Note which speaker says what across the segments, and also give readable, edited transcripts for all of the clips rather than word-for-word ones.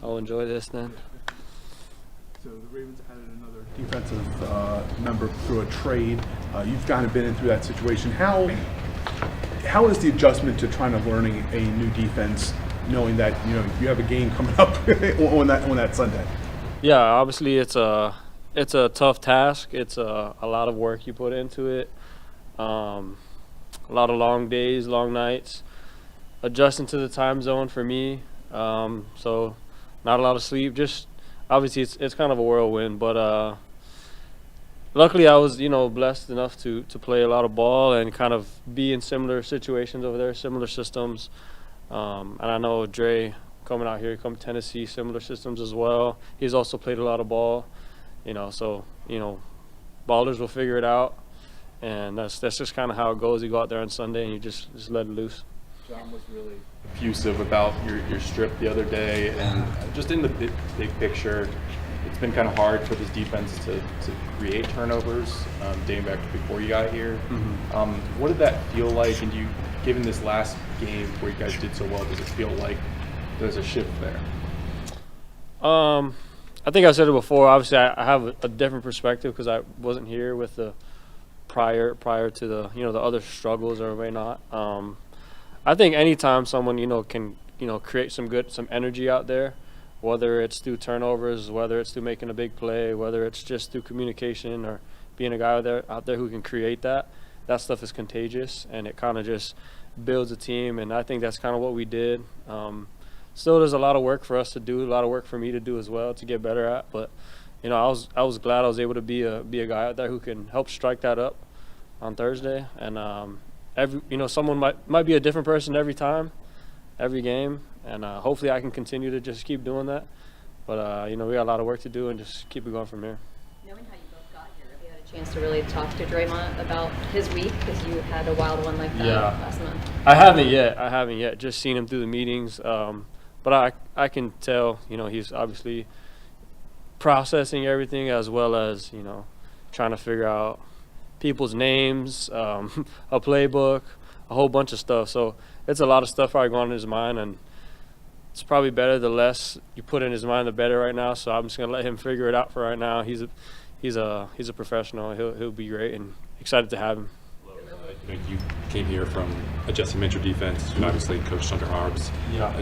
Speaker 1: I'll enjoy this then.
Speaker 2: So the Ravens added another defensive member through a trade. You've kind of been in through that situation. How is the adjustment to trying to learning a new defense, knowing that you have a game coming up on that Sunday?
Speaker 1: Yeah, obviously it's a tough task. It's a lot of work you put into it. A lot of long days, long nights, adjusting to the time zone for me. So not a lot of sleep. Just obviously it's kind of a whirlwind, but luckily I was blessed enough to play a lot of ball and kind of be in similar situations over there, similar systems. And I know Dre coming out here, come Tennessee, similar systems as well. He's also played a lot of ball, so ballers will figure it out, and that's just kind of how it goes. You go out there on Sunday and you just let it loose.
Speaker 3: John was really effusive about your strip the other day, and just in the big picture, it's been kind of hard for this defense to create turnovers dating back to before you got here. What did that feel like? And given this last game where you guys did so well, does it feel like there's a shift there?
Speaker 1: I think I said it before. Obviously, I have a different perspective because I wasn't here with the prior to the the other struggles or whatnot. I think anytime someone can create some energy out there, whether it's through turnovers, whether it's through making a big play, whether it's just through communication or being a guy out there who can create that stuff is contagious, and it kind of just builds a team. And I think that's kind of what we did. Still, there's a lot of work for us to do, a lot of work for me to do as well to get better at. But I was glad I was able to be a guy out there who can help strike that up on Thursday. And someone might be a different person every time, every game, and hopefully I can continue to just keep doing that. But we got a lot of work to do and just keep it going from here.
Speaker 4: Knowing how you both got here, have you had a chance to really talk to Dre'Mont about his week, because you had a wild one like that last month?
Speaker 1: I haven't yet. Just seen him through the meetings. But I can tell, he's obviously processing everything, as well as, trying to figure out people's names, a playbook, a whole bunch of stuff. So it's a lot of stuff probably going on in his mind, and it's probably better the less you put in his mind, the better right now. So I'm just gonna let him figure it out for right now. He's a professional. He'll be great, and excited to have him.
Speaker 5: You came here from a Jesse Minter defense, and obviously coached under Harbs.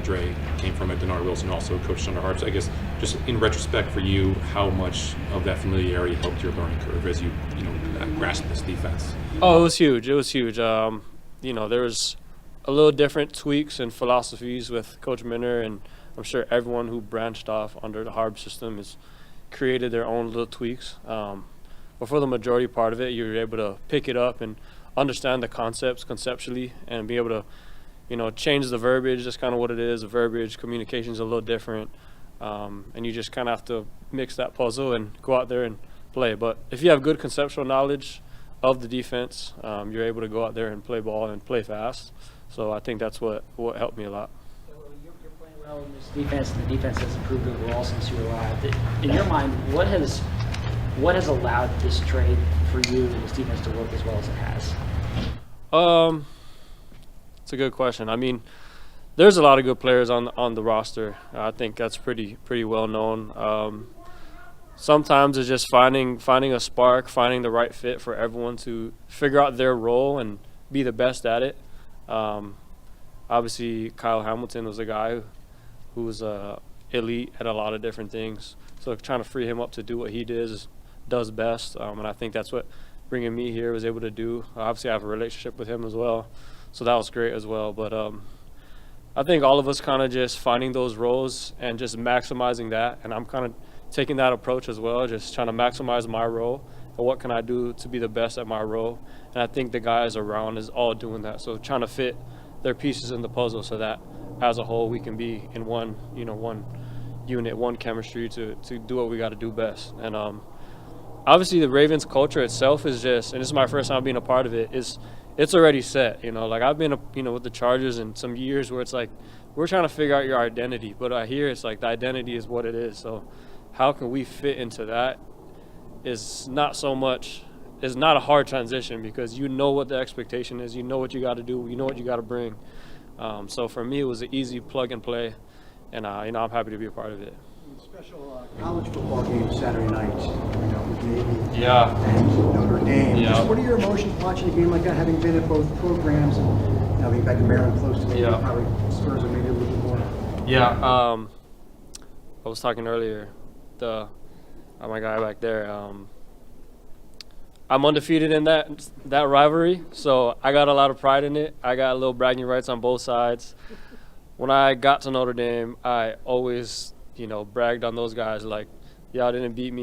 Speaker 5: Dre came from a Denard Wilson, also coached under Harbs. I guess just in retrospect for you, how much of that familiarity helped your learning curve as you grasped this defense?
Speaker 1: Oh, it was huge. There was a little different tweaks and philosophies with Coach Minter, and I'm sure everyone who branched off under the Harbs system has created their own little tweaks. But for the majority part of it, you were able to pick it up and understand the concepts conceptually and be able to change the verbiage. That's kind of what it is. The verbiage, communication is a little different, and you just kind of have to mix that puzzle and go out there and play. But if you have good conceptual knowledge of the defense, you're able to go out there and play ball and play fast. So I think that's what helped me a lot.
Speaker 6: You're playing well in this defense, and the defense has improved overall since you arrived. In your mind, what has allowed this trade for you and this defense to work as well as it has?
Speaker 1: It's a good question. I mean, there's a lot of good players on the roster. I think that's pretty well known. Sometimes it's just finding a spark, finding the right fit for everyone to figure out their role and be the best at it. Obviously, Kyle Hamilton was a guy who was elite at a lot of different things. So trying to free him up to do what he does best, and I think that's what bringing me here was able to do. Obviously, I have a relationship with him as well, so that was great as well. But I think all of us kind of just finding those roles and just maximizing that, and I'm kind of taking that approach as well, just trying to maximize my role and what can I do to be the best at my role. And I think the guys around is all doing that, so trying to fit their pieces in the puzzle so that as a whole we can be in one unit, one chemistry to do what we got to do best. And obviously the Ravens culture itself is just, and this is my first time being a part of it, it's already set. Like I've been with the Chargers in some years where it's like we're trying to figure out your identity, but I hear it's like the identity is what it is. So how can we fit into that is not so much, it's not a hard transition, because you know what the expectation is, you know what you got to do, you know what you got to bring. So for me, it was an easy plug and play, and I'm happy to be a part of it.
Speaker 7: Special college football game Saturday night, with Navy
Speaker 1: Yeah.
Speaker 7: and Notre Dame.
Speaker 1: Yeah.
Speaker 7: Just what are your emotions watching a game like that, having been at both programs and being back in Maryland close to maybe
Speaker 1: Yeah.
Speaker 7: probably Spurs or maybe a little bit more?
Speaker 1: Yeah. I was talking earlier, my guy back there. I'm undefeated in that rivalry, so I got a lot of pride in it. I got a little bragging rights on both sides. When I got to Notre Dame, I always, bragged on those guys like, y'all didn't beat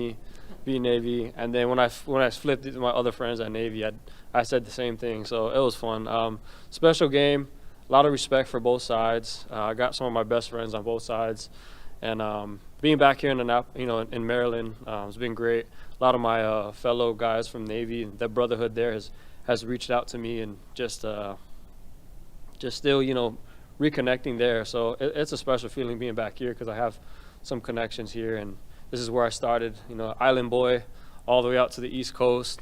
Speaker 1: Navy. And then when I flipped it to my other friends at Navy, I said the same thing. So it was fun. Special game, a lot of respect for both sides. I got some of my best friends on both sides, and being back here in Maryland, it's been great. A lot of my fellow guys from Navy, that brotherhood there has reached out to me, and just still, reconnecting there. So it's a special feeling being back here because I have some connections here, and this is where I started, island boy, all the way out to the East Coast,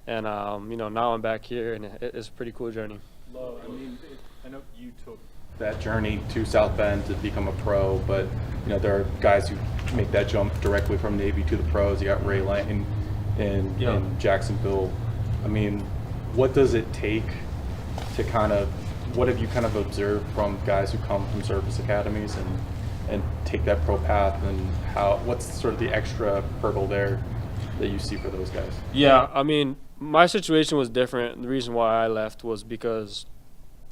Speaker 1: and now I'm back here, and it's a pretty cool journey.
Speaker 3: I know you took that journey to South Bend to become a pro, but there are guys who make that jump directly from Navy to the pros. You got Ray Lang in Jacksonville. I mean, what does it take to what have you observed from guys who come from service academies and take that pro path, and what's sort of the extra hurdle there that you see for those guys?
Speaker 1: Yeah, I mean, my situation was different. The reason why I left was because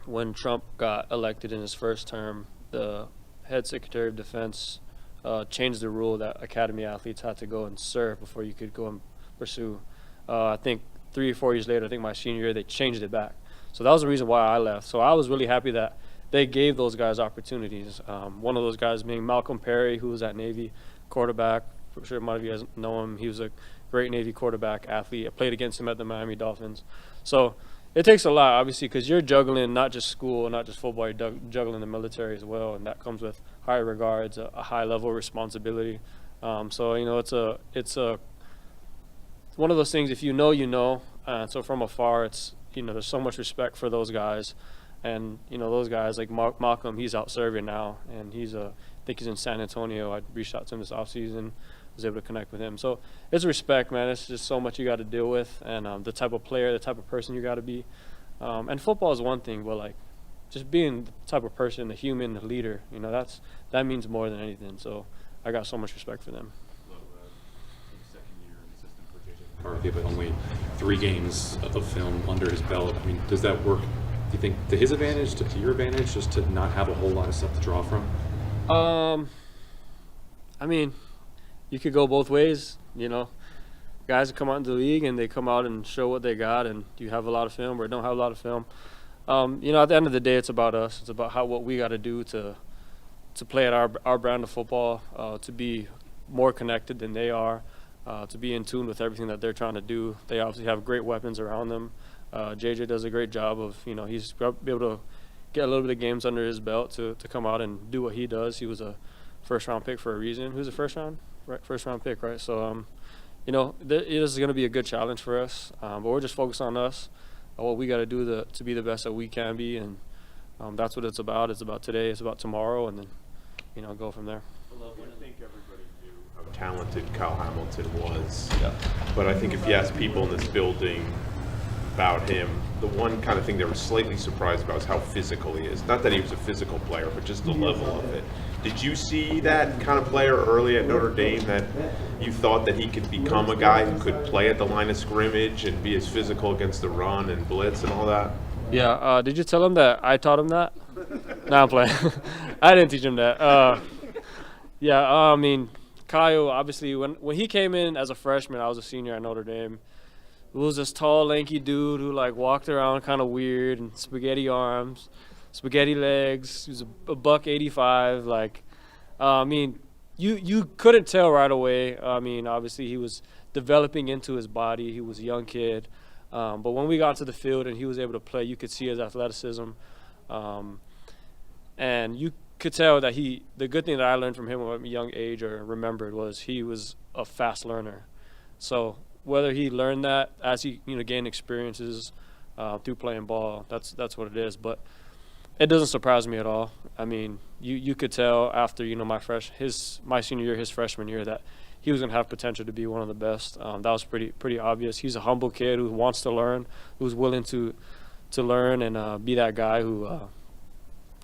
Speaker 1: when Trump got elected in his first term, the head secretary of defense changed the rule that academy athletes had to go and serve before you could go and pursue. I think 3 or 4 years later, I think my senior year, they changed it back. So that was the reason why I left. So I was really happy that they gave those guys opportunities. One of those guys being Malcolm Perry, who was at Navy, quarterback. I'm sure a lot of you guys know him. He was a great Navy quarterback athlete. I played against him at the Miami Dolphins. So it takes a lot, obviously, because you're juggling not just school, not just football, you're juggling the military as well, and that comes with high regards, a high level of responsibility. So it's one of those things. If you know, you know. So from afar, it's there's so much respect for those guys, and those guys like Malcolm, he's out serving now, and I think he's in San Antonio. I reached out to him this offseason, was able to connect with him. So it's respect, man. It's just so much you got to deal with, and the type of player, the type of person you got to be. And football is one thing, but just being the type of person, the human, the leader, that means more than anything. So I got so much respect for them.
Speaker 5: McCarthy, but only 3 games of film under his belt. I mean, does that work, do you think, to his advantage, to your advantage, just to not have a whole lot of stuff to draw from?
Speaker 1: I mean, you could go both ways. Guys that come out into the league and they come out and show what they got, and you have a lot of film or don't have a lot of film. At the end of the day, it's about us. It's about what we got to do to play at our brand of football, to be more connected than they are. To be in tune with everything that they're trying to do. They obviously have great weapons around them. JJ does a great job of, he's be able to get a little bit of games under his belt to come out and do what he does. He was a first-round pick for a reason. Who's a first-round pick, right? So, it is going to be a good challenge for us. But we're just focused on us, on what we got to do to be the best that we can be, and that's what it's about. It's about today. It's about tomorrow, and then, go from there.
Speaker 8: I think everybody knew how talented Kyle Hamilton was. Yeah. But I think if you ask people in this building about him, the one kind of thing they were slightly surprised about is how physical he is. Not that he was a physical player, but just the level of it. Did you see that kind of player early at Notre Dame, that you thought that he could become a guy who could play at the line of scrimmage and be as physical against the run and blitz and all that?
Speaker 1: Yeah. Did you tell him that I taught him that? No, I'm playing. I didn't teach him that. I mean, Kyle, obviously, when he came in as a freshman, I was a senior at Notre Dame. It was this tall, lanky dude who, walked around kind of weird and spaghetti arms, spaghetti legs. He was a $185. I mean, you couldn't tell right away. I mean, obviously, he was developing into his body. He was a young kid. But when we got to the field and he was able to play, you could see his athleticism. And you could tell that the good thing that I learned from him at a young age or remembered was he was a fast learner. So whether he learned that as he gained experiences through playing ball, that's what it is. But it doesn't surprise me at all. I mean, you could tell after my senior year, his freshman year, that he was going to have potential to be one of the best. That was pretty obvious. He's a humble kid who wants to learn, who's willing to learn and be that guy who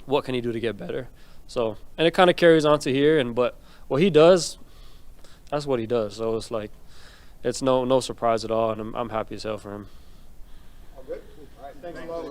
Speaker 1: what can he do to get better. So, and it kind of carries on to here. But what he does, that's what he does. So it's like it's no surprise at all, and I'm happy as hell for him.
Speaker 2: All good? All right, thanks a lot.